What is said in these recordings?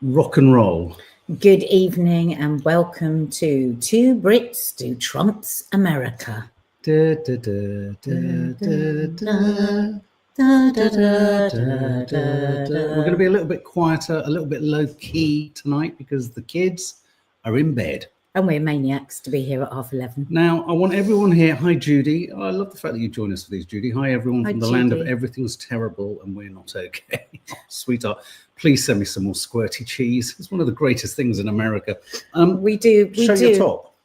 Rock and roll. Good evening and welcome to Two Brits Do Trump's America. Da, da, da, da, da, da. We're going to be a little bit quieter, a little bit low key tonight because the kids are in bed. And we're maniacs to be here at 11:30. Now, I want everyone here. Hi, Judy. Oh, I love the fact that you join us for these, Judy. Hi, everyone from the land of everything's terrible and we're not okay. Oh, sweetheart, please send me some more squirty cheese. It's one of the greatest things in America. We do. Show your top.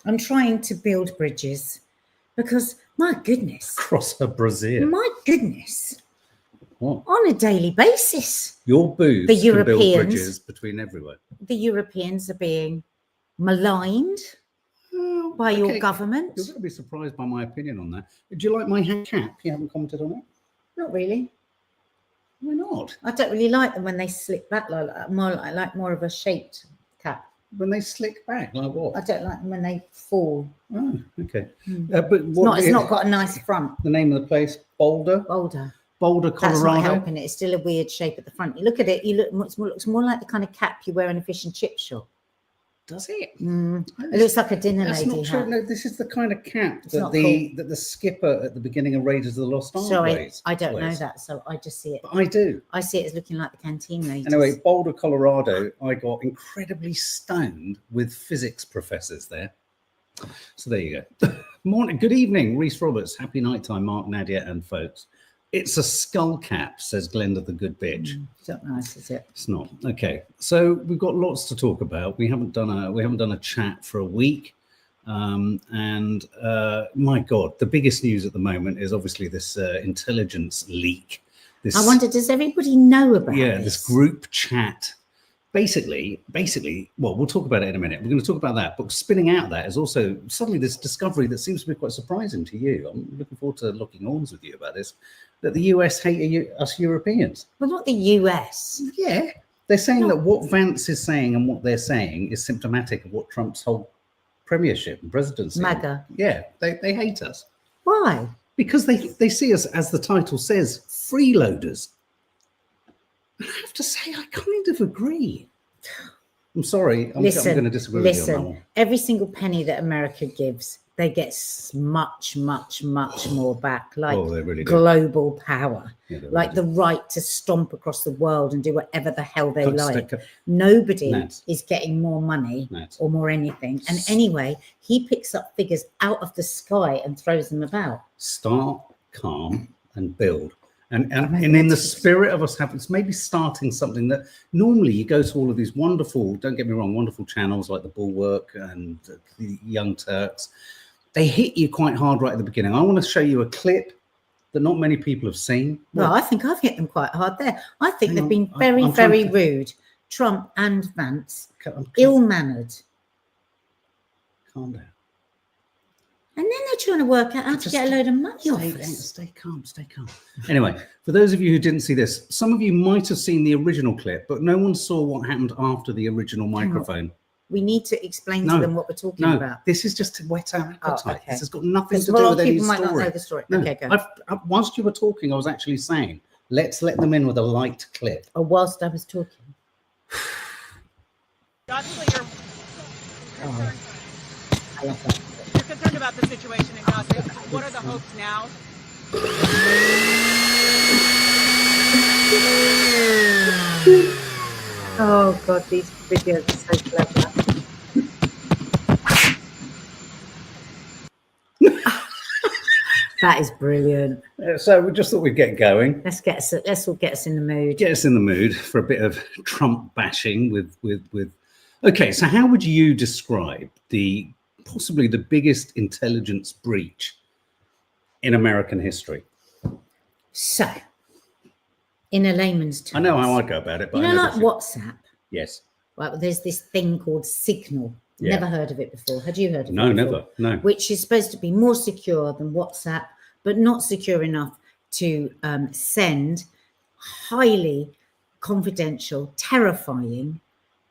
I'm trying to build bridges because, my goodness. Cross her brassiere. My goodness. What? On a daily basis. Your boobs the can build bridges between everywhere. The Europeans are being maligned by your government. You're going to be surprised by my opinion on that. Do you like my hat cap? You haven't commented on it? Not really. Why not? I don't really like them when they slick back like that. I like more of a shaped cap. When they slick back, like what? I don't like them when they fall. Oh, okay. But it's not got a nice front. The name of the place, Boulder, Colorado. That's not helping it. It's still a weird shape at the front. You look at it. It looks more like the kind of cap you wear in a fish and chip shop. Does it? It looks like a dinner lady. That's not true. Hat. No, this is the kind of cap that the skipper at the beginning of Raiders of the Lost Ark wears. I don't know that, so I just see it. But I do. I see it as looking like the canteen ladies. Anyway, Boulder, Colorado. I got incredibly stoned with physics professors there. So there you go. Morning, good evening, Reese Roberts. Happy nighttime, Mark, Nadia, and folks. It's a skull cap, says Glenda the good bitch. It's not nice, is it? It's not. Okay, so we've got lots to talk about. We haven't done a chat for a week, and my God, the biggest news at the moment is obviously this intelligence leak. I wonder, does everybody know about this? Yeah, this group chat. Basically, well, we'll talk about it in a minute. We're going to talk about that, but spinning out of that is also suddenly this discovery that seems to be quite surprising to you. I'm looking forward to locking horns with you about this, that the US hate us Europeans. Well, not the US. Yeah, they're saying that what Vance is saying and what they're saying is symptomatic of what Trump's whole premiership and presidency. MAGA. Yeah, they hate us. Why? Because they see us, as the title says, freeloaders. I have to say, I kind of agree. I'm sorry. I'm going to disagree with you on that one. Every single penny that America gives, they get much, much, much more back. Like they really do. Global power, yeah, like the right to stomp across the world and do whatever the hell they like. Nobody is getting more money or more anything. And anyway, he picks up figures out of the sky and throws them about. Start, calm, and build. And in the spirit of us having maybe starting something that normally you go to all of these wonderful, don't get me wrong, wonderful channels like the Bulwark and the Young Turks. They hit you quite hard right at the beginning. I want to show you a clip that not many people have seen. Well, I think I've hit them quite hard there. I think they've been very rude. Trump and Vance, ill-mannered. Calm down. And then they're trying to work out how to get a load of money off us. Stay calm. Anyway, for those of you who didn't see this, some of you might have seen the original clip, but no one saw what happened after the original microphone. We need to explain to them what we're talking about. This is just to whet our appetite. Okay. This has got nothing to do with any story. Might not know the story. No, okay, go. Whilst you were talking, I was actually saying, let's let them in with a light clip. Oh, whilst I was talking. Obviously, I love that. you're concerned about the situation in Gaza. What are the hopes now? Oh God, these videos are so clever. That is brilliant. So we just thought we'd get going. Let's all get us in the mood. Get us in the mood for a bit of Trump bashing with. Okay, so how would you describe possibly the biggest intelligence breach in American history? So, in a layman's terms, I know how I go about it, but like WhatsApp. Yes. Well, there's this thing called Signal. Yeah. Never heard of it before. Had you heard of it? No, before? never. No. Which is supposed to be more secure than WhatsApp, but not secure enough to send highly confidential, terrifying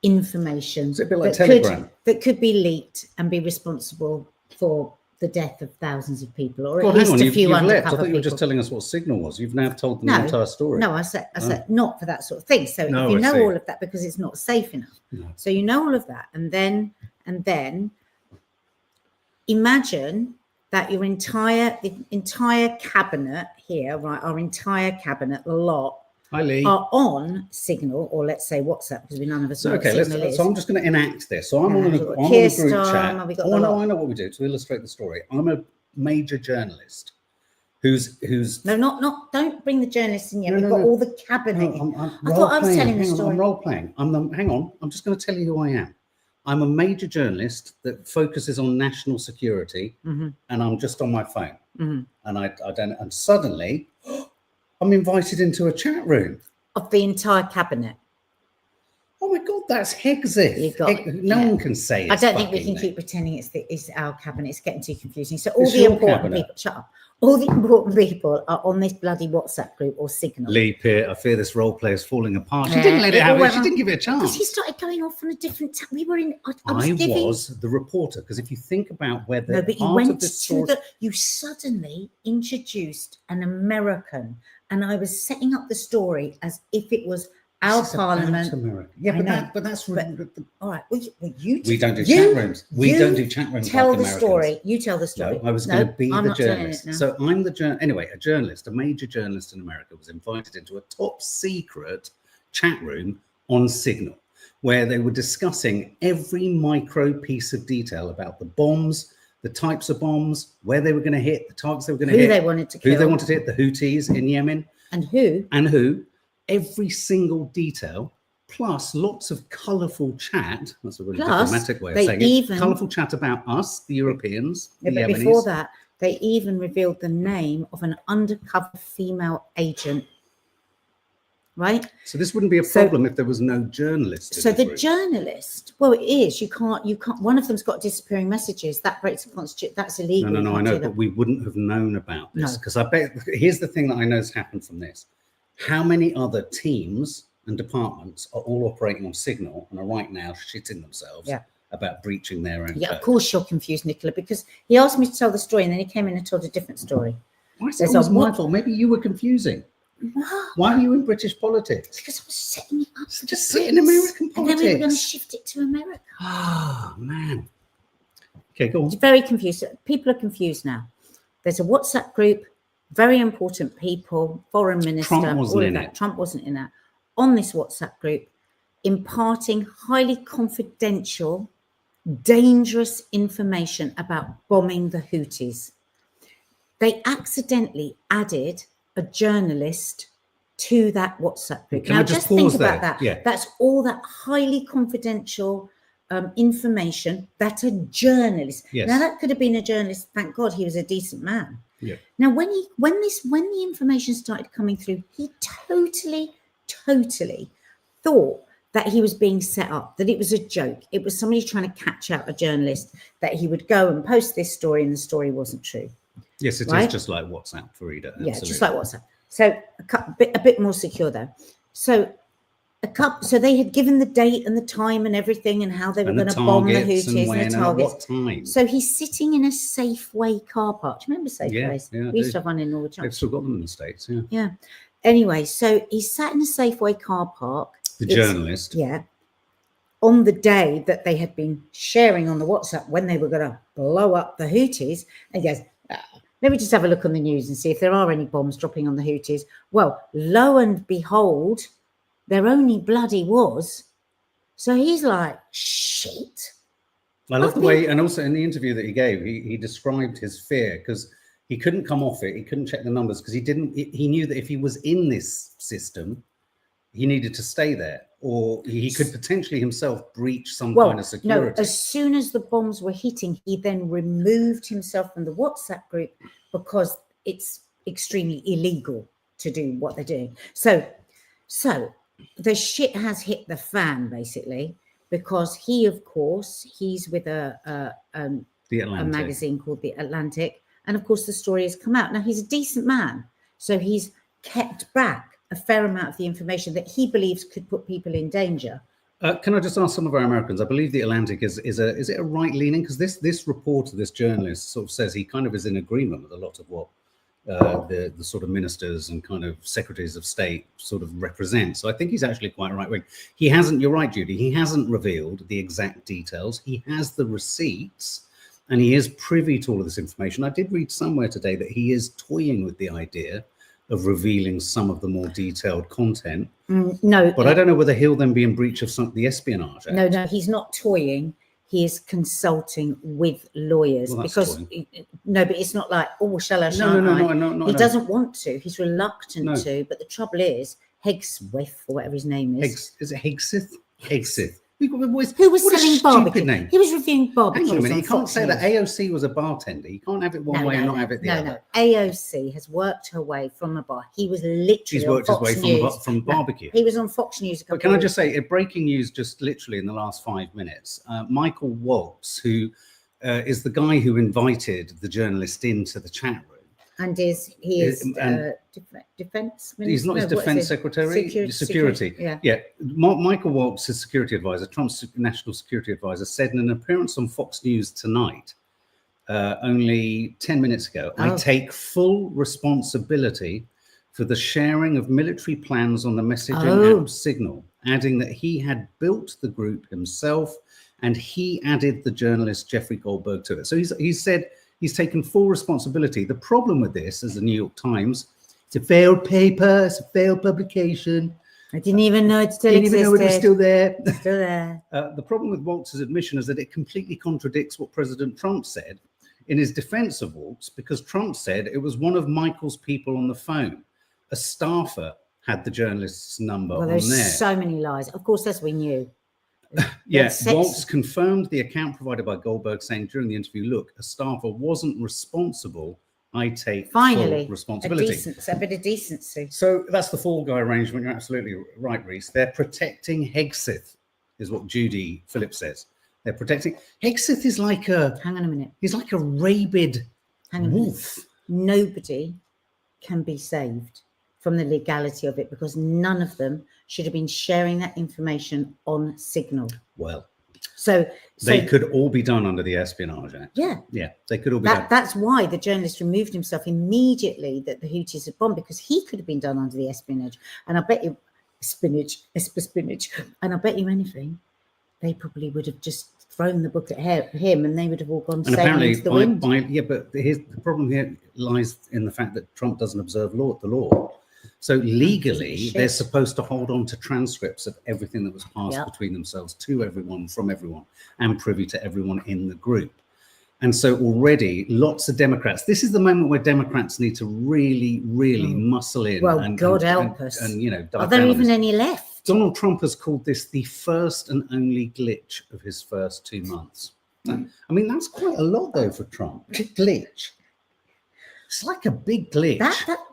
information Is it a bit like Telegram? that could be leaked and be responsible for the death of thousands of people, or Well, at least hang on, a few you've left. I undercover thought you were people. just telling us what Signal was. You've now told them the entire story. No, I said not for that sort of thing. So No, if you I know see. all of that, because it's not safe enough. No. So you know all of that, and then imagine that your entire cabinet here, right? Our entire cabinet, the lot, Hi, Lee. are on Signal, or let's say WhatsApp, because none of us know Okay, what Signal is. so I'm just going to enact this. So I'm on a group chat. I know what we do to illustrate the story. I'm a major journalist who's no, don't bring the journalists in yet. We've got all the cabinet. I thought I was telling the story. I'm role playing. Hang on. I'm just going to tell you who I am. I'm a major journalist that focuses on national security, and I'm just on my phone, and I don't. And suddenly, I'm invited into a chat room Of the entire cabinet. Oh my God, that's Hexit. No one can say it's I don't think we can there. keep pretending it's our cabinet. It's getting too confusing. So all the important people, shut up. All the important people are on this bloody WhatsApp group or Signal. Lee Peart, I fear this role play is falling apart. She didn't let it happen. She didn't give it a chance. Because he started going off on a different. We were in. I was the reporter. Because if you think about where the but you went to you suddenly introduced an American, and I was setting up the story as if it was our parliament. Yeah, but that's all right. Well, we don't do chat rooms. We don't do chat rooms. Tell the story. You tell the story. No, I was going to be the journalist. So I'm the anyway. A journalist, a major journalist in America, was invited into a top secret chat room on Signal, where they were discussing every micro piece of detail about the bombs, the types of bombs, where they were going to hit, the targets they were going to hit, who they wanted to kill, who they wanted to hit, the Houthis in Yemen, and who. Every single detail, plus lots of colourful chat. That's a really diplomatic way of saying it. Colourful chat about us, the Europeans, the Yemenis. Before that, they even revealed the name of an undercover female agent. Right? So this wouldn't be a problem if there was no journalist. So the journalist, well, it is. You can't. One of them's got disappearing messages. That breaks the constitution. That's illegal. No, I know, but we wouldn't have known about this because I bet. Here's the thing that I know has happened from this. How many other teams and departments are all operating on Signal and are right now shitting themselves about breaching their own code? Of course you're confused, Nicola, because he asked me to tell the story and then he came in and told a different story. Why is it always my fault? Maybe you were confusing. What? Why are you in British politics? Because I was setting it up. So just sit in American politics. And then we were going to shift it to America. Oh, man. Okay, go on. It's very confused. People are confused now. There's a WhatsApp group. Very important people, foreign minister, Trump wasn't in it. Trump wasn't in that. On this WhatsApp group, imparting highly confidential, dangerous information about bombing the Houthis. They accidentally added a journalist to that WhatsApp group. Now, just think about that. Yeah. That's all that highly confidential information that a journalist. Yes. Now, that could have been a journalist. Thank God he was a decent man. Yeah. Now, when the information started coming through, he totally thought that he was being set up, that it was a joke. It was somebody trying to catch out a journalist, that he would go and post this story and the story wasn't true. Yes, it is just like WhatsApp, Farida. Yeah, just like WhatsApp. So a bit more secure though. So they had given the date and the time and everything and how they were going to bomb the Houthis and the targets. What time? So he's sitting in a Safeway car park. Do you remember Safeways? Yeah, we used to have one in all the time. They've still got them in the States, yeah. Yeah. Anyway, so he sat in a Safeway car park. The journalist. Yeah. On the day that they had been sharing on the WhatsApp when they were going to blow up the Houthis. And he goes, let me just have a look on the news and see if there are any bombs dropping on the Houthis. Well, lo and behold, there only bloody was. So he's like, shit. I love the way, and also in the interview that he gave, he described his fear because he couldn't come off it. He couldn't check the numbers because he knew that if he was in this system, he needed to stay there or he could potentially himself breach some kind of security. No, as soon as the bombs were hitting, he then removed himself from the WhatsApp group because it's extremely illegal to do what they're doing. So the shit has hit the fan basically because he's with a magazine called The Atlantic, and of course the story has come out. Now he's a decent man, so he's kept back a fair amount of the information that he believes could put people in danger. Can I just ask some of our Americans? I believe the Atlantic is it a right leaning? Because this reporter, this journalist, sort of says he kind of is in agreement with a lot of what the sort of ministers and kind of secretaries of state sort of represent. So I think he's actually quite right wing. He hasn't. You're right, Judy. He hasn't revealed the exact details. He has the receipts, and he is privy to all of this information. I did read somewhere today that he is toying with the idea of revealing some of the more detailed content. No, but I don't know whether he'll then be in breach of the Espionage Act. No, he's not toying. He is consulting with lawyers because but it's not like, oh, shall I? No. He doesn't want to. He's reluctant to. But the trouble is, Hegseth or whatever his name is. Is it Hegseth? Hegseth. Who was selling barbecue? He was reviewing barbecue. Hang on a minute, you can't say that AOC was a bartender. You can't have it one way and not have it the other. No, AOC has worked her way from a bar. He was literally She's worked his way from barbecue. He was on Fox News. But can I just say, breaking news just literally in the last 5 minutes, Michael Waltz, who is the guy who invited the journalist into the chat room. And he is defense minister? He's not his defense secretary. Security. Yeah. Michael Waltz, his security advisor, Trump's national security advisor, said in an appearance on Fox News tonight, only 10 minutes ago, I take full responsibility for the sharing of military plans on the messaging app Signal, adding that he had built the group himself and he added the journalist Jeffrey Goldberg to it. So he said he's taken full responsibility. The problem with this, as the New York Times, it's a failed paper, it's a failed publication. I didn't even know it still existed. Didn't even know it was still there. Still there. The problem with Waltz's admission is that it completely contradicts what President Trump said in his defense of Waltz, because Trump said it was one of Michael's people on the phone. A staffer had the journalist's number on there. There's so many lies. Of course, as we knew. Waltz confirmed the account provided by Goldberg, saying during the interview, look, a staffer wasn't responsible. I take full responsibility. A bit of decency. So that's the Fall Guy arrangement. You're absolutely right, Reese. They're protecting Hegseth, is what Judy Phillips says. They're protecting. Hegseth is like a... Hang on a minute. He's like a rabid wolf. Nobody can be saved from the legality of it, because none of them should have been sharing that information on Signal. Well, so they could all be done under the Espionage Act. Yeah, they could all be done. That's why the journalist removed himself immediately that the Houthis had bombed, because he could have been done under the espionage. And I bet you spinach, and I bet you anything, they probably would have just thrown the book at him, and they would have all gone sailing into the wind. But the problem here lies in the fact that Trump doesn't observe the law. So legally, they're supposed to hold on to transcripts of everything that was passed between themselves to everyone, from everyone, and privy to everyone in the group. And so already lots of Democrats, this is the moment where Democrats need to really, really muscle in. Well, God help us. And are there even any left? Donald Trump has called this the first and only glitch of his first 2 months. I mean, that's quite a lot, though, for Trump. Glitch. It's like a big glitch.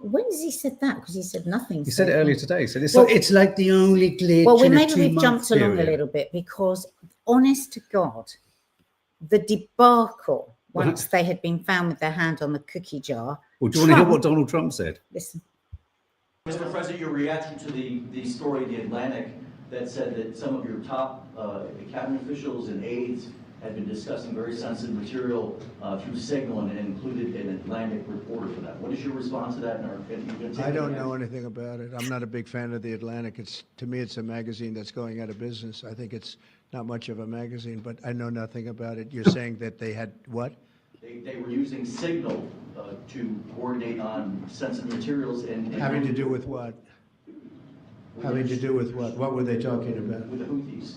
When has he said that? Because he said nothing. He said it earlier today. So it's like the only glitch. Well, maybe we've jumped along a little bit, because, honest to God, the debacle once they had been found with their hand on the cookie jar. Well, do you want to hear what Donald Trump said? Listen. Mr. President, your reaction to the story in The Atlantic that said that some of your top cabinet officials and aides had been discussing very sensitive material through Signal and included an Atlantic reporter for that. What is your response to that? I don't know anything about it. I'm not a big fan of The Atlantic. To me, it's a magazine that's going out of business. I think it's not much of a magazine, but I know nothing about it. You're saying that they had what? They were using Signal to coordinate on sensitive materials and having to do with what? Having to do with what? What were they talking about? With the Houthis.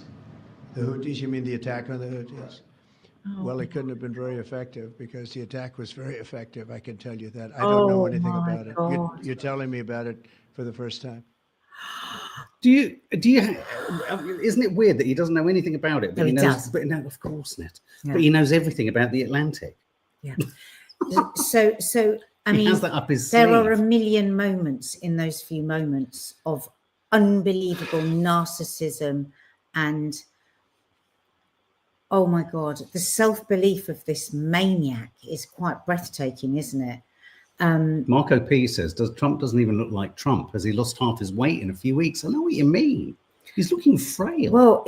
The Houthis? You mean the attack on the Houthis? Well, it couldn't have been very effective, because the attack was very effective. I can tell you that. I don't know anything about it. You're telling me about it for the first time. Do you? Isn't it weird that he doesn't know anything about it? But No, he knows. does. But no, of course not. Yeah. But he knows everything about the Atlantic. Yeah. So I mean, he has that up his there sleeve. are a million moments in those few moments of unbelievable narcissism and, oh my God, the self-belief of this maniac is quite breathtaking, isn't it? Marco P says, Trump doesn't even look like Trump? Has he lost half his weight in a few weeks? I know what you mean. He's looking frail. Well,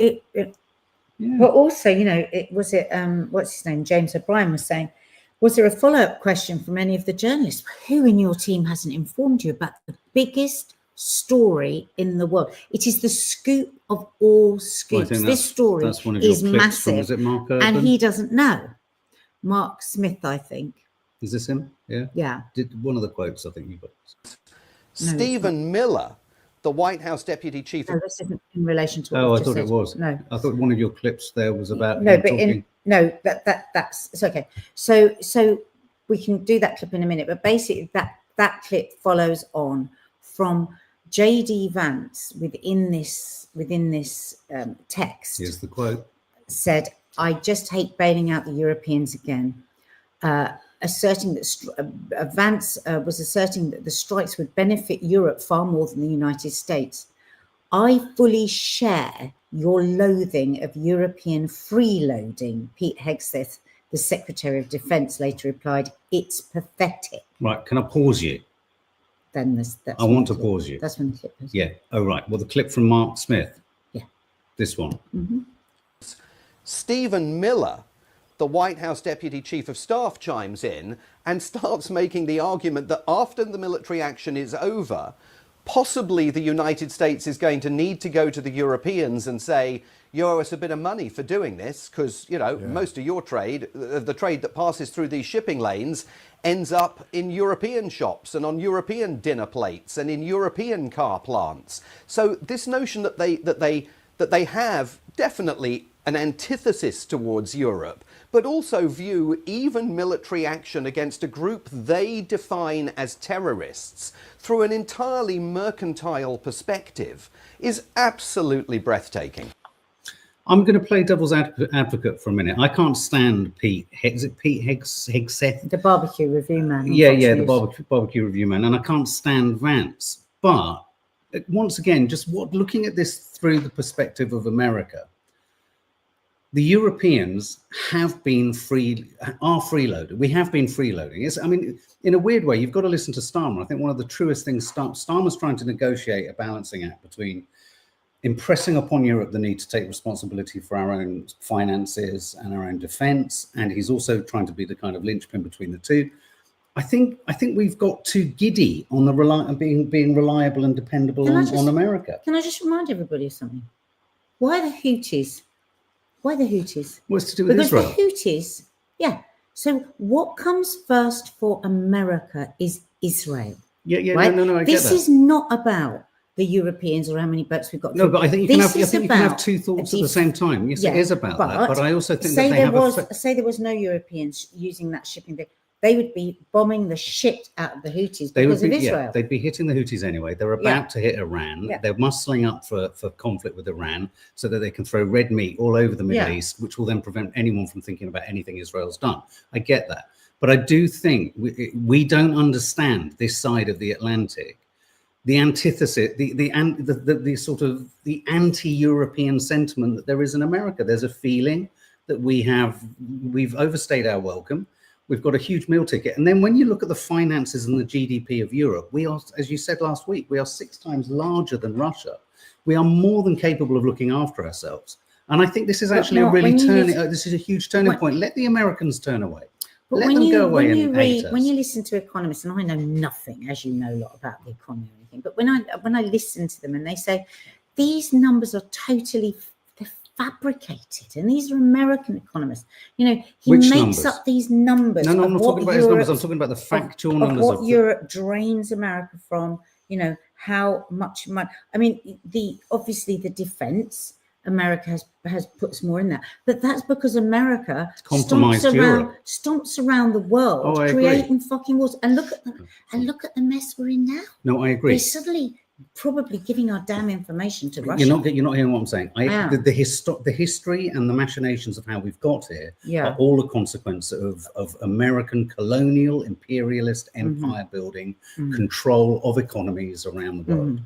Yeah. but also, you know, what's his name? James O'Brien was saying, was there a follow-up question from any of the journalists? Who in your team hasn't informed you about the biggest story in the world? It is the scoop of all scoops. This story is massive. Is it Mark Urban? And he doesn't know. Mark Smith, I think. Is this him? Yeah. Yeah. One of the quotes I think you got. Stephen Miller, the White House Deputy Chief. No, this isn't in relation to what I just thought said. it was. No. I thought one of your clips there was about no, him but talking. that's it's okay. So we can do that clip in a minute, but basically that clip follows on from JD Vance within this text. Here's the quote. Said, "I just hate bailing out the Europeans again." Asserting that Vance was asserting that the strikes would benefit Europe far more than the United States. I fully share your loathing of European freeloading, Pete Hegseth, the Secretary of Defence, later replied. It's pathetic. Right, can I pause you? Then that's I want to pause you. That's when the clip is. Yeah. Oh, right. Well, the clip from Mark Smith. Yeah. This one. Mm-hmm. Stephen Miller, the White House Deputy Chief of Staff, chimes in and starts making the argument that after the military action is over, possibly the United States is going to need to go to the Europeans and say, you owe us a bit of money for doing this because, you know, most of your trade, the trade that passes through these shipping lanes ends up in European shops and on European dinner plates and in European car plants. So this notion that they have definitely an antithesis towards Europe, but also view even military action against a group they define as terrorists through an entirely mercantile perspective is absolutely breathtaking. I'm going to play devil's advocate for a minute. I can't stand Pete. Is it Pete Hegseth? The barbecue review man. Yeah, the barbecue review man. And I can't stand Vance. But once again, just looking at this through the perspective of America, the Europeans have been freeloaded. We have been freeloading. I mean, in a weird way, you've got to listen to Starmer. I think one of the truest things, Starmer's trying to negotiate a balancing act between impressing upon Europe the need to take responsibility for our own finances and our own defense. And he's also trying to be the kind of linchpin between the two. I think we've got too giddy on the being reliable and dependable on America. Can I just remind everybody of something? Why the Houthis? Why the Houthis? What's to do with Israel? Because the Houthis, yeah. So what comes first for America is Israel. Yeah, right? No, I get that. This is not about the Europeans or how many boats we've got. No, but I think you can have two thoughts at the same time. Yes, it is about that. But I also think that they have say there was no Europeans using that shipping thing. They would be bombing the shit out of the Houthis because of Israel. Yeah, they'd be hitting the Houthis anyway. They're about to hit Iran. Yeah. They're muscling up for conflict with Iran so that they can throw red meat all over the Middle East, which will then prevent anyone from thinking about anything Israel's done. I get that. But I do think we don't understand this side of the Atlantic. The antithesis, the sort of the anti-European sentiment that there is in America. There's a feeling that we've overstayed our welcome. We've got a huge meal ticket. And then when you look at the finances and the GDP of Europe, we are, as you said last week, we are 6 times larger than Russia. We are more than capable of looking after ourselves. And I think this is actually this is a huge turning point. Let the Americans turn away. Let them go away and hate us. When you listen to economists, and I know nothing, as you know, a lot about the economy or anything, but when I listen to them and they say, these numbers are totally fabricated, and these are American economists. You know, he makes up these numbers. No, I'm not talking about his numbers. I'm talking about the factual numbers of what Europe drains America from. You know, how much money. I mean, obviously the defense. America has puts more in that, but that's because America stomps around the world, creating fucking wars. And look at the mess we're in now. No, I agree. We're suddenly probably giving our damn information to Russia. You're not hearing what I'm saying. The history and the machinations of how we've got here are all a consequence of American colonial imperialist empire building, control of economies around the world.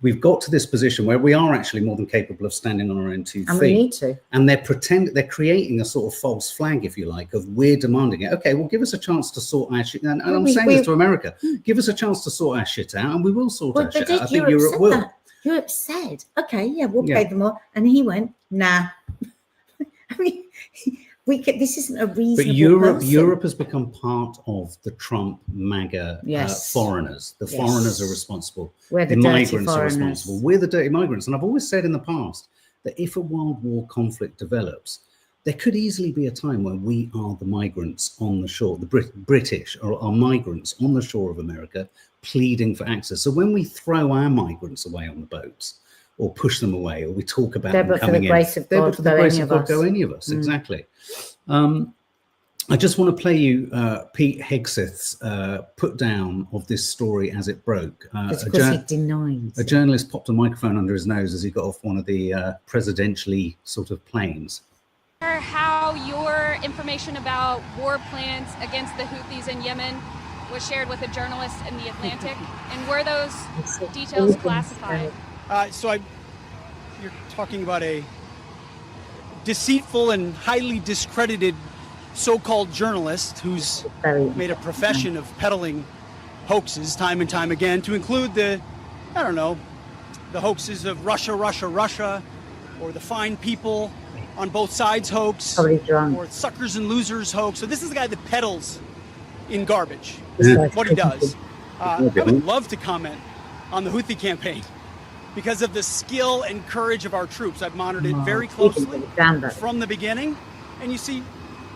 We've got to this position where we are actually more than capable of standing on our own 2 feet. And we need to. And they're creating a sort of false flag, if you like, of we're demanding it. Okay, well, give us a chance to sort our shit. And I'm saying this to America. Give us a chance to sort our shit out, and we will sort our shit out. I think Europe will. Europe said, okay, yeah, we'll pay them more. And he went, nah. I memean, this isn't a reasonable But Europe has become part of the Trump MAGA foreigners. The foreigners are responsible. We're the migrants foreigners. are responsible. We're the dirty migrants. And I've always said in the past that if a World War conflict develops, there could easily be a time when we are the migrants on the shore. The British are migrants on the shore of America pleading for access. So when we throw our migrants away on the boats, or push them away, or we talk about them coming in, they're but for the grace of God go any of us. Exactly. I just want to play you Pete Hegseth's put down of this story as it broke. Because he denied. A journalist popped a microphone under his nose as he got off one of the presidentially sort of planes. How your information about war plans against the Houthis in Yemen was shared with a journalist in the Atlantic, and were those details classified? You're talking about a deceitful and highly discredited so-called journalist who's made a profession of peddling hoaxes time and time again, to include the hoaxes of Russia, or the fine people on both sides hoax, or suckers and losers hoax. So this is the guy that peddles in garbage. What he does. I would love to comment on the Houthi campaign because of the skill and courage of our troops. I've monitored it very closely from the beginning. And you see,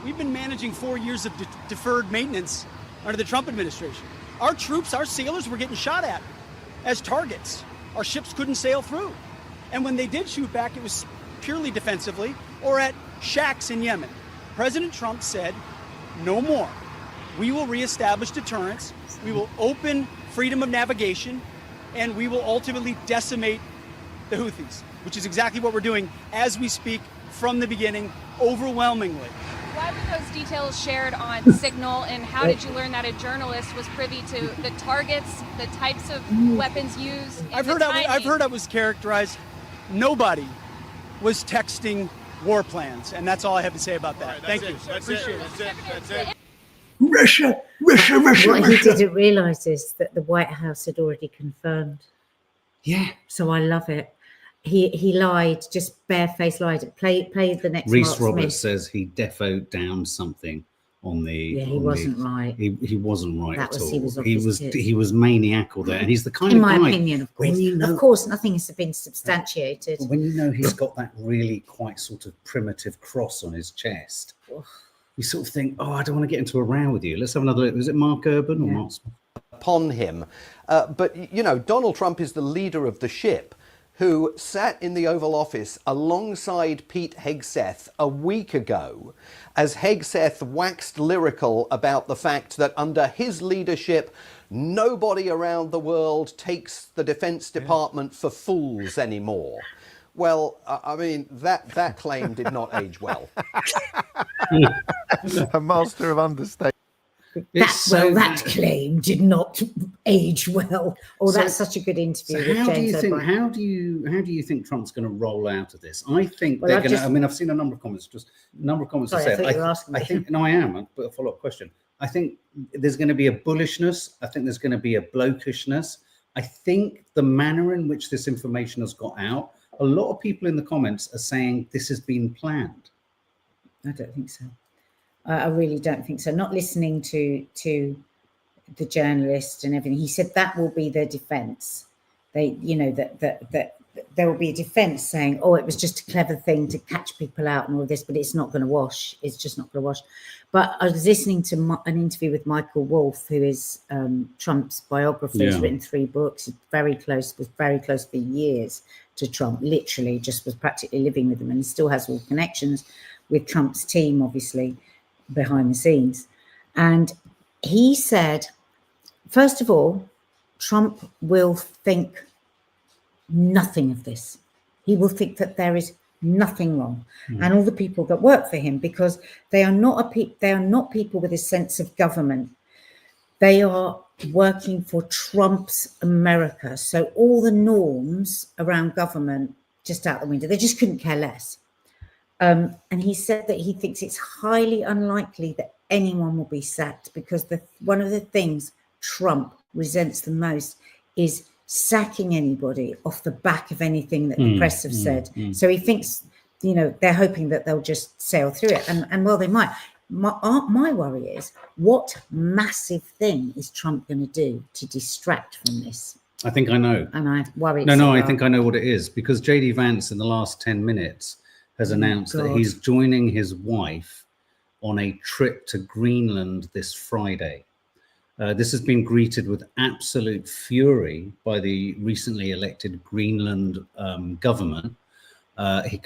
we've been managing 4 years of deferred maintenance under the Trump administration. Our troops, our sailors were getting shot at as targets. Our ships couldn't sail through. And when they did shoot back, it was purely defensively or at shacks in Yemen. President Trump said, no more. We will reestablish deterrence. We will open freedom of navigation, and we will ultimately decimate the Houthis, which is exactly what we're doing as we speak from the beginning, overwhelmingly. Why were those details shared on Signal, and how did you learn that a journalist was privy to the targets, the types of weapons used? I've heard I was characterized. Nobody was texting war plans, and that's all I have to say about that. Right, Thank you. Appreciate it. That's it. Russia. What he didn't realise is that the White House had already confirmed. Yeah. So I love it. He lied, just barefaced lied. Play the next. Reese Roberts says he defoed down something on the. Yeah, he wasn't right. He wasn't right at all. He was maniacal there, and he's the kind of guy. In my opinion, of course. Of course, nothing has been substantiated. When you know he's got that really quite sort of primitive cross on his chest, you sort of think, I don't want to get into a row with you. Let's have another look. Was it Mark Urban or Mark? Upon him. But, Donald Trump is the leader of the ship who sat in the Oval Office alongside Pete Hegseth a week ago as Hegseth waxed lyrical about the fact that under his leadership, nobody around the world takes the Defense Department for fools anymore. Well, I mean, that claim did not age well. A master of understatement. That claim did not age well. That's such a good interview. So how do you think Trump's going to roll out of this? I think they're going to. I mean, I've seen a number of comments. Sorry, I thought you were asking me. I think no, I am. But a follow-up question. I think there's going to be a bullishness. I think there's going to be a blokishness. I think the manner in which this information has got out. A lot of people in the comments are saying this has been planned. I don't think so. I really don't think so. Not listening to the journalist and everything. He said that will be their defense. They, that there will be a defense saying, it was just a clever thing to catch people out and all this, but it's not going to wash. It's just not going to wash. But I was listening to an interview with Michael Wolff, who is Trump's biographer. He's written 3 books. He's was very close for years to Trump, literally just was practically living with him, and he still has all connections with Trump's team, obviously, behind the scenes. And he said, first of all, Trump will think nothing of this. He will think that there is nothing wrong. And all the people that work for him, because they are not people with a sense of government. They are working for Trump's America. So all the norms around government just out the window. They just couldn't care less. And he said that he thinks it's highly unlikely that anyone will be sacked because one of the things Trump resents the most is sacking anybody off the back of anything that the press have said. So he thinks, you know, they're hoping that they'll just sail through it. And well, they might. My worry is, what massive thing is Trump going to do to distract from this? I think I know. And I worry. No, I think I know what it is, because JD Vance in the last 10 minutes has announced that he's joining his wife on a trip to Greenland this Friday. This has been greeted with absolute fury by the recently elected Greenland government,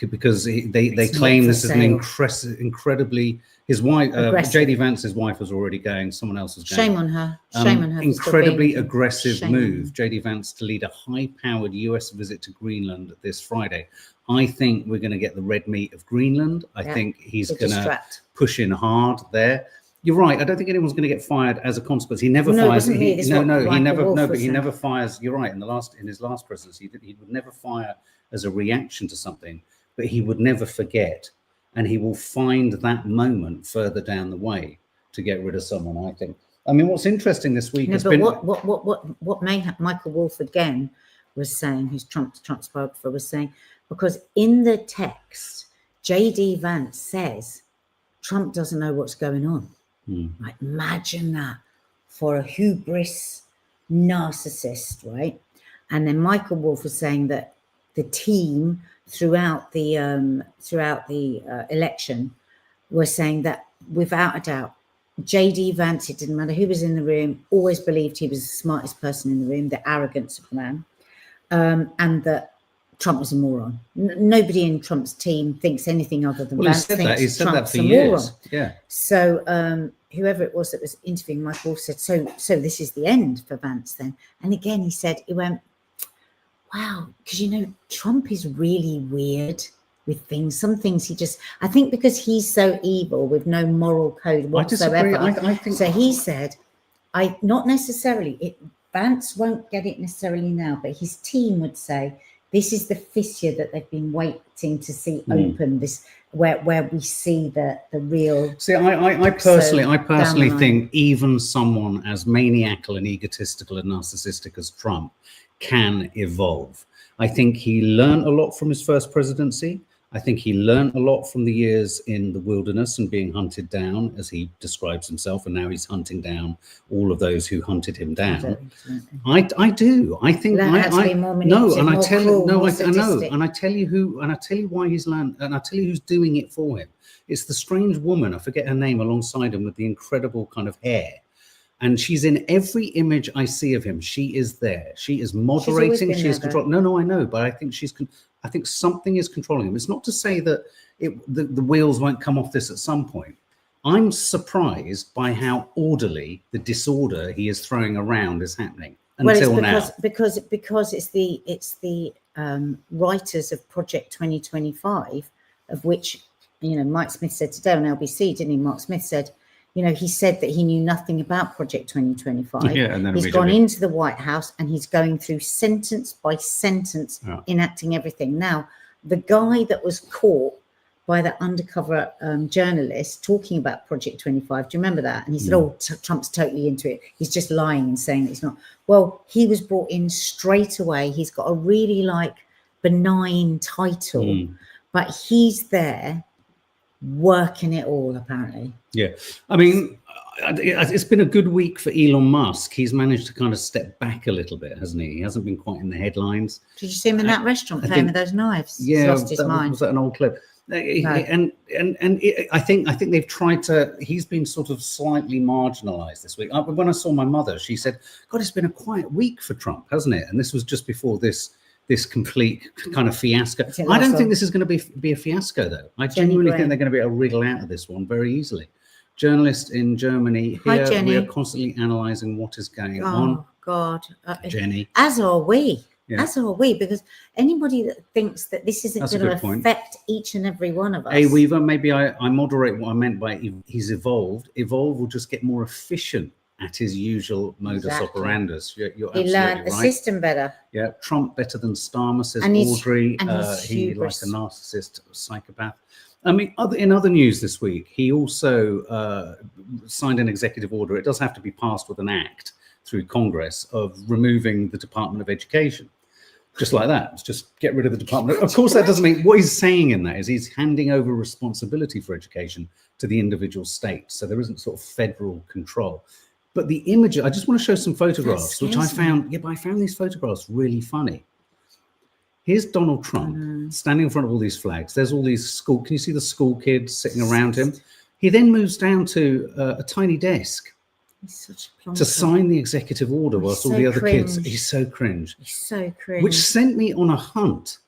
because they claim this is an incredibly, his wife, JD Vance's wife was already going, someone else was going. Shame on her. Shame on her. Incredibly aggressive move, JD Vance, to lead a high-powered US visit to Greenland this Friday. I think we're going to get the red meat of Greenland. I think he's going to push in hard there. You're right. I don't think anyone's going to get fired as a consequence. He never fires. He never fires. You're right. In his last presidency, he would never fire as a reaction to something, but he would never forget, and he will find that moment further down the way to get rid of someone, I think. I mean, what's interesting this week has been what Michael Wolff again was saying, who's Trump's biographer, was saying, because in the text, JD Vance says Trump doesn't know what's going on. Like, imagine that for a hubris narcissist, right? And then Michael Wolff was saying that the team throughout the election were saying that without a doubt, JD Vance, it didn't matter who was in the room, always believed he was the smartest person in the room, the arrogance of the man, and that Trump was a moron. Nobody in Trump's team thinks anything other than Vance thinks he said Trump's that for a years. moron. Yeah. So whoever it was that was interviewing Michael said, so this is the end for Vance then. And again, he went, wow, because, you know, Trump is really weird with things. Some things I think because he's so evil with no moral code whatsoever. I think so. He said, not necessarily, Vance won't get it necessarily now, but his team would say, this is the fissure that they've been waiting to see open, this where we see the real. See, I personally think even someone as maniacal and egotistical and narcissistic as Trump can evolve. I think he learned a lot from his first presidency. I think he learned a lot from the years in the wilderness and being hunted down, as he describes himself, and now he's hunting down all of those who hunted him down. I do. I think and I tell you why he's learned, and I tell you who's doing it for him. It's the strange woman, I forget her name, alongside him with the incredible kind of hair. And she's in every image I see of him. She is there. She is moderating. She is controlling. No, I know, but I think something is controlling him. It's not to say that the wheels won't come off this at some point. I'm surprised by how orderly the disorder he is throwing around is happening until now. Because it's the writers of Project 2025, of which, you know, Mike Smith said today on LBC, didn't he? Mark Smith said, you know, he said that he knew nothing about Project 2025. Yeah, and then he's gone into the White House and he's going through sentence by sentence, enacting everything. Now, the guy that was caught by that undercover journalist talking about Project 25, do you remember that? And he said, Trump's totally into it. He's just lying and saying that he's not. Well, he was brought in straight away. He's got a really benign title, but he's there working it all, apparently. Yeah, I mean, it's been a good week for Elon Musk. He's managed to kind of step back a little bit, hasn't he? He hasn't been quite in the headlines. Did you see him in that restaurant playing with those knives? Yeah, he's lost his mind. Was that an old clip? No. I think they've tried to. He's been sort of slightly marginalised this week. When I saw my mother, she said, "God, it's been a quiet week for Trump, hasn't it?" And this was just before this complete kind of fiasco. I don't think this is going to be a fiasco, though. I genuinely think they're going to be able to wriggle out of this one very easily. Journalists in Germany here, we are constantly analysing what is going on. Oh, God. Jenny. As are we. Yeah. As are we, because anybody that thinks that this isn't going to affect each and every one of us. Hey, Weaver, maybe I moderate what I meant by he's evolved. Evolve will just get more efficient at his usual modus operandus. You're absolutely learned the system better. Yeah, Trump better than Starmer, says Audrey. He like a narcissist psychopath. I mean, in other news this week, he also signed an executive order. It does have to be passed with an act through Congress of removing the Department of Education. Just like that. It's just get rid of the department. Of course, that doesn't mean, what he's saying in that is he's handing over responsibility for education to the individual states. So there isn't sort of federal control. But the image, I just want to show some photographs, which I found, but I found these photographs really funny. Here's Donald Trump standing in front of all these flags. There's all these school, can you see the school kids sitting around him? He then moves down to a tiny desk to sign the executive order whilst all the other kids. He's so cringe. He's so cringe. Which sent me on a hunt.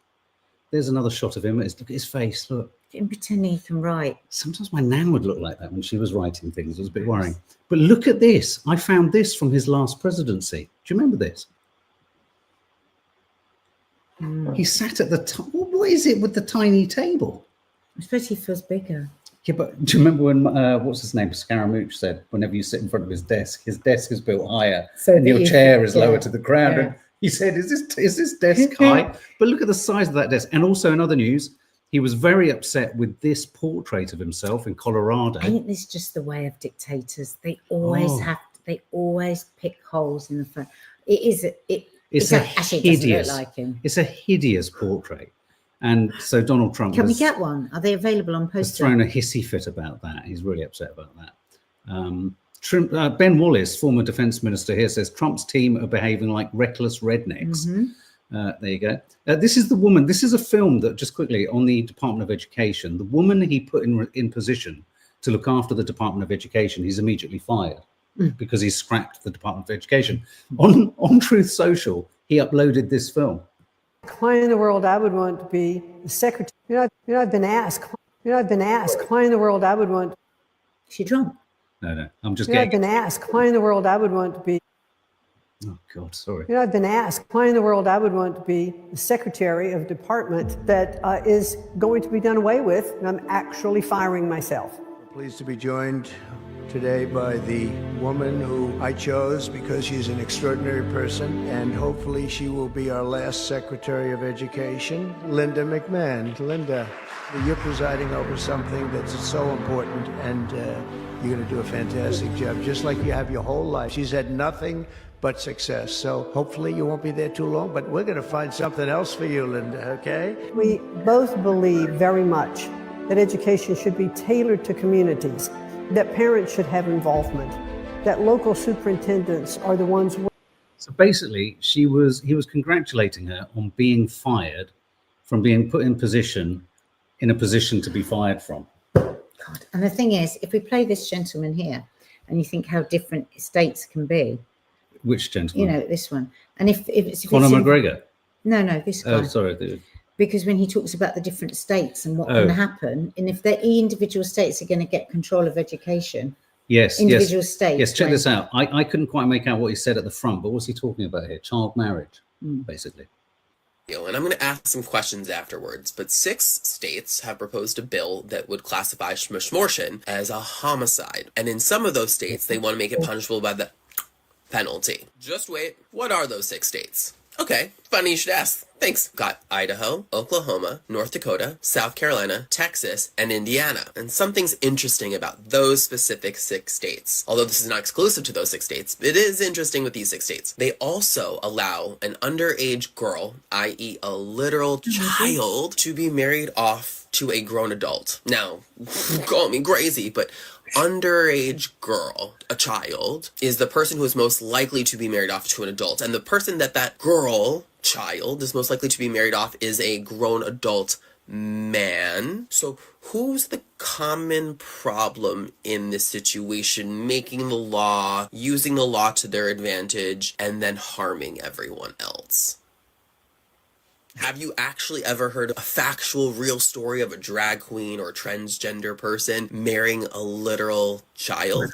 There's another shot of him. Look at his face. Look. Him pretending he can write. Sometimes my nan would look like that when she was writing things. It was a bit worrying. But look at this. I found this from his last presidency. Do you remember this? He sat at the top. What is it with the tiny table? I suppose he feels bigger. Yeah, but do you remember when, what's his name, Scaramouche said, whenever you sit in front of his desk is built higher so and your chair is lower to the ground. Yeah. And he said, is this desk high? But look at the size of that desk. And also in other news, he was very upset with this portrait of himself in Colorado. I think this is just the way of dictators. They always they always pick holes in the front. It's hideous. Look like him. It's a hideous portrait. And so Donald Trump Can we get one? Are they available on poster? Has thrown a hissy fit about that. He's really upset about that. Ben Wallace, former defense minister here, says Trump's team are behaving like reckless rednecks. There you go. This is the woman. This is a film that, just quickly, on the Department of Education. The woman he put in position to look after the Department of Education, he's immediately fired because he scrapped the Department of Education. On Truth Social, he uploaded this film. Why in the world I would want to be the secretary? I've been asked. Why in the world I would want? Is she drunk? No. I'm just I've been asked. Why in the world I would want to be? Oh God, sorry. I've been asked. Why in the world I would want to be the secretary of a department that is going to be done away with, and I'm actually firing myself. Pleased to be joined today by the woman who I chose because she's an extraordinary person, and hopefully she will be our last Secretary of Education, Linda McMahon. Linda, you're presiding over something that's so important, and you're going to do a fantastic job, just like you have your whole life. She's had nothing but success, so hopefully you won't be there too long, but we're going to find something else for you, Linda, okay? We both believe very much that education should be tailored to communities, that parents should have involvement, that local superintendents are the ones. So basically, he was congratulating her on being fired from being put in a position to be fired from. God. And the thing is, if we play this gentleman here, and you think how different states can be. Which gentleman? This one. And if Conor McGregor. No, this guy. Oh, sorry. Because when he talks about the different states and what can happen, and if the individual states are going to get control of education, individual states. Yes, check this out. I couldn't quite make out what he said at the front, but what's he talking about here? Child marriage, basically. And I'm going to ask some questions afterwards, but 6 states have proposed a bill that would classify schmishmortion as a homicide. And in some of those states, they want to make it punishable by the penalty. Just wait. What are those 6 states? Okay, funny you should ask. Thanks. Got Idaho, Oklahoma, North Dakota, South Carolina, Texas, and Indiana. And something's interesting about those specific 6 states. Although this is not exclusive to those 6 states, it is interesting with these 6 states. They also allow an underage girl, i.e. a literal child, to be married off to a grown adult. Now, call me crazy, but underage girl, a child, is the person who is most likely to be married off to an adult. And the person that girl, child, is most likely to be married off is a grown adult man. So who's the common problem in this situation, making the law, using the law to their advantage, and then harming everyone else? Have you actually ever heard a factual, real story of a drag queen or transgender person marrying a literal child?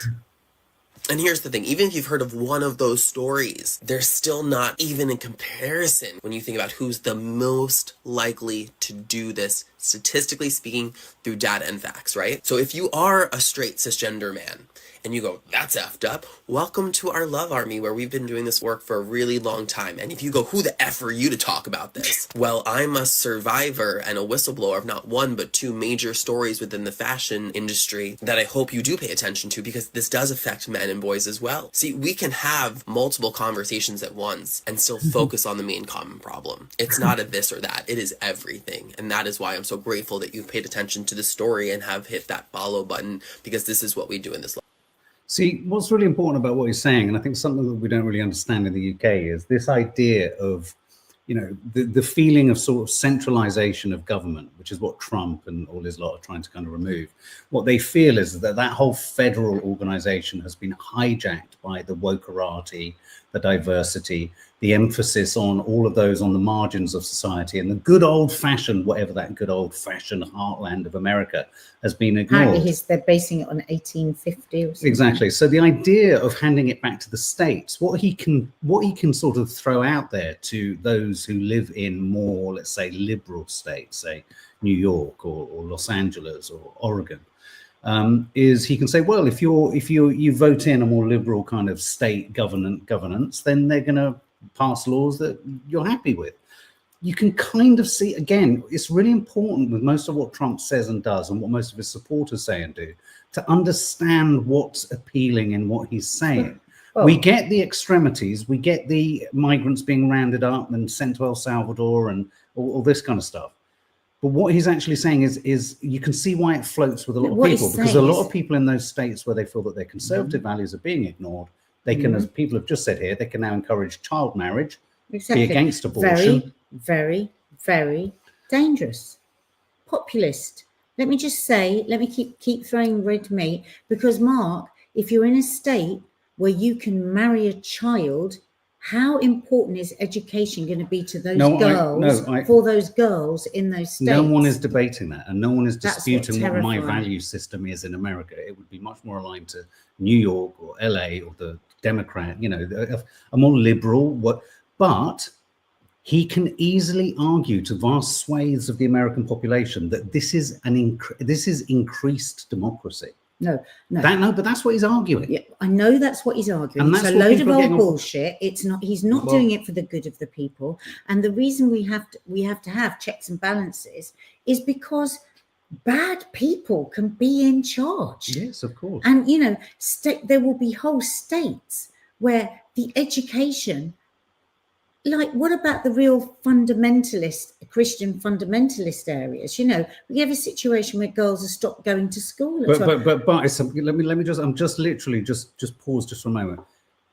And here's the thing, even if you've heard of one of those stories, they're still not even in comparison when you think about who's the most likely to do this statistically speaking, through data and facts, right? So if you are a straight cisgender man, and you go, that's effed up, welcome to our love army where we've been doing this work for a really long time. And if you go, who the F are you to talk about this? Well, I'm a survivor and a whistleblower of not one, but two major stories within the fashion industry that I hope you do pay attention to, because this does affect men and boys as well. See, we can have multiple conversations at once and still focus on the main common problem. It's not a this or that, it is everything. And that is why I'm so grateful that you've paid attention to the story and have hit that follow button, because this is what we do in this life. See, what's really important about what he's saying, and I think something that we don't really understand in the UK, is this idea of, you know, the feeling of sort of centralization of government, which is what Trump and all his lot are trying to kind of remove. What they feel is that that whole federal organization has been hijacked by the wokerati, the diversity, the emphasis on all of those on the margins of society, and the good old-fashioned, whatever that good old-fashioned heartland of America has been ignored. Apparently they're basing it on 1850 or something. Exactly. So the idea of handing it back to the states, what he can sort of throw out there to those who live in more, let's say, liberal states, say New York or Los Angeles or Oregon, is he can say, well, if you vote in a more liberal kind of state governance, then they're going to pass laws that you're happy with. You can kind of see, again, it's really important with most of what Trump says and does, and what most of his supporters say and do, to understand what's appealing in what he's saying. Well, we get the extremities, we get the migrants being rounded up and sent to El Salvador and all this kind of stuff. But what he's actually saying is you can see why it floats with a lot of people, because a lot of people in those states where they feel that their conservative values are being ignored, they can, as people have just said here, they can now encourage child marriage, be against abortion. Very, very dangerous. Populist. Let me just say, let me keep throwing red meat, because Mark, if you're in a state where you can marry a child, how important is education going to be to those for those girls in those states? No one is debating that, and no one is disputing what my value system is in America. It would be much more aligned to New York or LA or the Democrat, you know, a more liberal. But he can easily argue to vast swathes of the American population that this is increased democracy. No. But that's what he's arguing. Yeah, I know that's what he's arguing. It's a load of old bullshit. It's not. He's not doing it for the good of the people. And the reason we have to have checks and balances is because bad people can be in charge. Yes, of course. And you know, there will be whole states where the education. Like, what about the real Christian fundamentalist areas? You know, we have a situation where girls have stopped going to school. But it's, let me just, I'm just literally just pause just for a moment.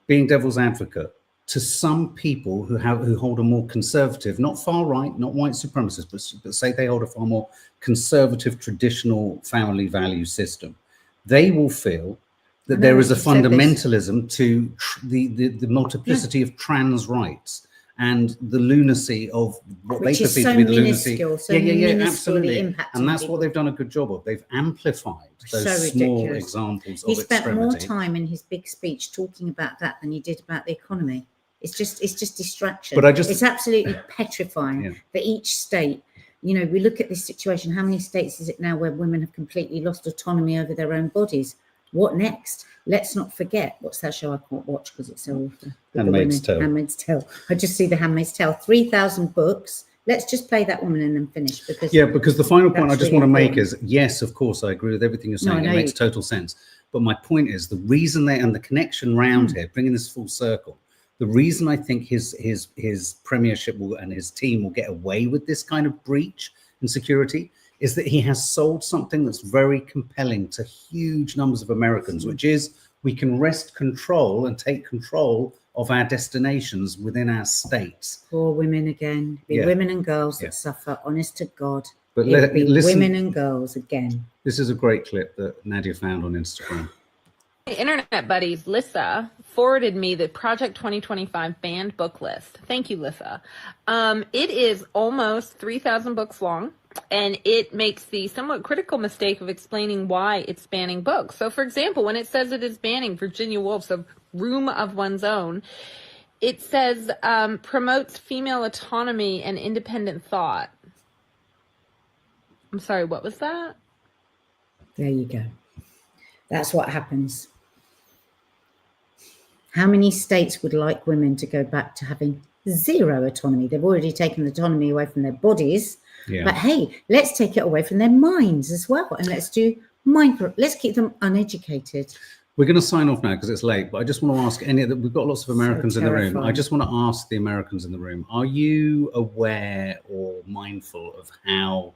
Being devil's advocate, to some people who hold a more conservative, not far right, not white supremacists, but say they hold a far more conservative, traditional family value system, they will feel that there is a fundamentalism to the multiplicity of trans rights. And the lunacy of what they perceive to be the lunacy. Absolutely. And that's what they've done a good job of. They've amplified those small examples of extremity. He spent more time in his big speech talking about that than he did about the economy. It's just distraction. But it's absolutely petrifying for each state. You know, we look at this situation. How many states is it now where women have completely lost autonomy over their own bodies? What next? Let's not forget. What's that show I can't watch because it's so awful? Handmaid's Tale. Handmaid's Tale. I just see the Handmaid's Tale. 3,000 books. Let's just play that woman and then finish. Because the final point I just want to make is, yes, of course, I agree with everything you're saying. It makes total sense. But my point is the reason and the connection round here, bringing this full circle, the reason I think his premiership and his team will get away with this kind of breach in security is that he has sold something that's very compelling to huge numbers of Americans, which is we can wrest control and take control of our destinations within our states. Poor women again. Women and girls that suffer, honest to God. But listen, women and girls again. This is a great clip that Nadia found on Instagram. My internet buddies, Lissa, forwarded me the Project 2025 banned book list. Thank you, Lissa. It is almost 3,000 books long. And it makes the somewhat critical mistake of explaining why it's banning books. So, for example, when it says it is banning Virginia Woolf's A Room of One's Own, it says promotes female autonomy and independent thought. I'm sorry, what was that? There you go. That's what happens. How many states would like women to go back to having zero autonomy? They've already taken the autonomy away from their bodies. Yeah. But hey, let's take it away from their minds as well. And let's do let's keep them uneducated. We're going to sign off now because it's late, but I just want to ask we've got lots of Americans in the room. I just want to ask the Americans in the room, are you aware or mindful of how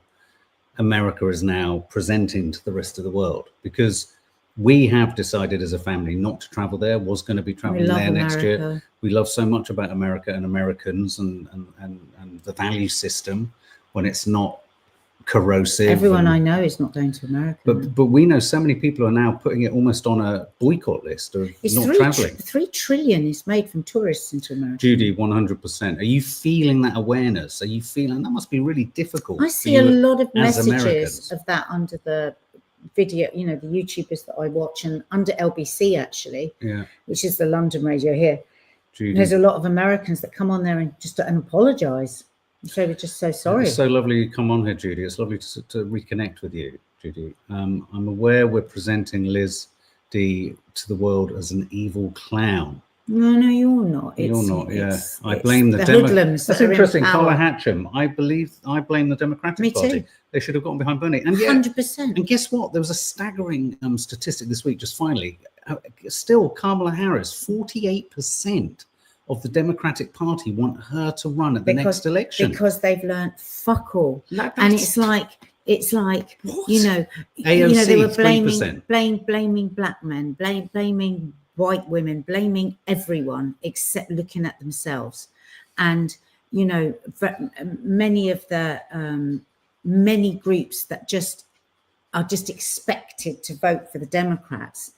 America is now presenting to the rest of the world? Because we have decided as a family not to travel there, was going to be traveling there next year. We love so much about America and Americans and the value system when it's not corrosive. Everyone I know is not going to America. But we know so many people are now putting it almost on a boycott list of not traveling. 3 trillion is made from tourists into America. Judy, 100%. Are you feeling that awareness? Are you feeling that must be really difficult? I see a lot of messages of that under the video, you know, the YouTubers that I watch, and under LBC actually, which is the London radio here. Judy. There's a lot of Americans that come on there and just apologize. So we're just so sorry. It's so lovely you come on here, Judy. It's lovely to reconnect with you, Judy. I'm aware we're presenting Liz D to the world as an evil clown. No, you're not. You're not. I blame the hoodlums. That's interesting. Carla Hatcham. I blame the Democratic Party. They should have gotten behind Bernie. And 100%. And guess what? There was a staggering statistic this week. Just finally, still Kamala Harris, 48%. Of the Democratic Party want her to run at the next election because they've learned fuck all. And it's like what? you know AOC, they were blaming black men, blaming white women, blaming everyone except looking at themselves. And you know, many of the many groups that are just expected to vote for the Democrats,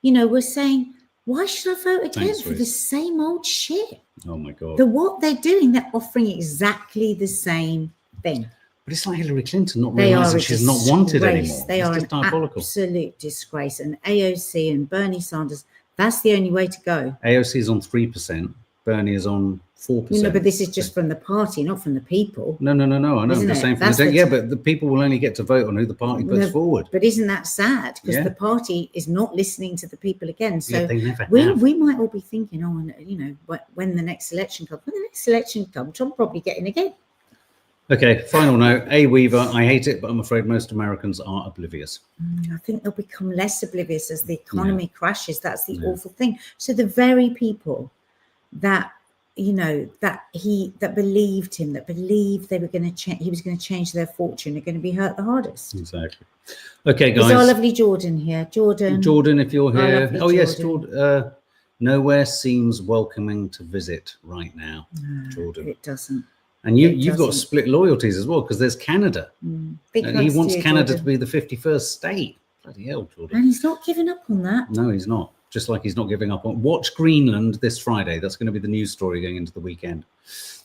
you know, we're saying, why should I vote again for the same old shit? Oh my God. What they're doing, they're offering exactly the same thing. But it's like Hillary Clinton not realizing she's not wanted anymore. They are an absolute disgrace. And AOC and Bernie Sanders, that's the only way to go. AOC is on 3%. Bernie is on 4%. You know, but this is just from the party, not from the people. No. I know. I'm just saying from the but the people will only get to vote on who the party puts forward. But isn't that sad? Because the party is not listening to the people again. So they never we might all be thinking, you know, when the next election comes, Trump probably get in again. Okay, final note. A. Weaver, I hate it, but I'm afraid most Americans are oblivious. I think they'll become less oblivious as the economy crashes. That's the awful thing. So the very people that you know that believed him, that believed they were going to change, he was going to change their fortune, are going to be hurt the hardest. Exactly. Okay, guys. Is our lovely Jordan here? Jordan, if you're here. Oh yes, Jordan. Nowhere seems welcoming to visit right now, Jordan. It doesn't. And you've got split loyalties as well, because there's Canada. And he wants Canada to be the 51st state. Bloody hell, Jordan. And he's not giving up on that. No, he's not. Just like he's not giving up on. Watch Greenland this Friday. That's going to be the news story going into the weekend.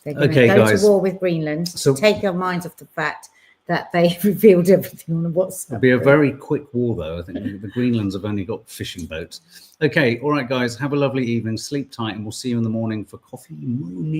They're going to go to war with Greenland to take our minds off the fact that they revealed everything on the WhatsApp. It'll be a very quick war, though. I think the Greenlands have only got fishing boats. Okay, all right, guys. Have a lovely evening. Sleep tight, and we'll see you in the morning for coffee morning.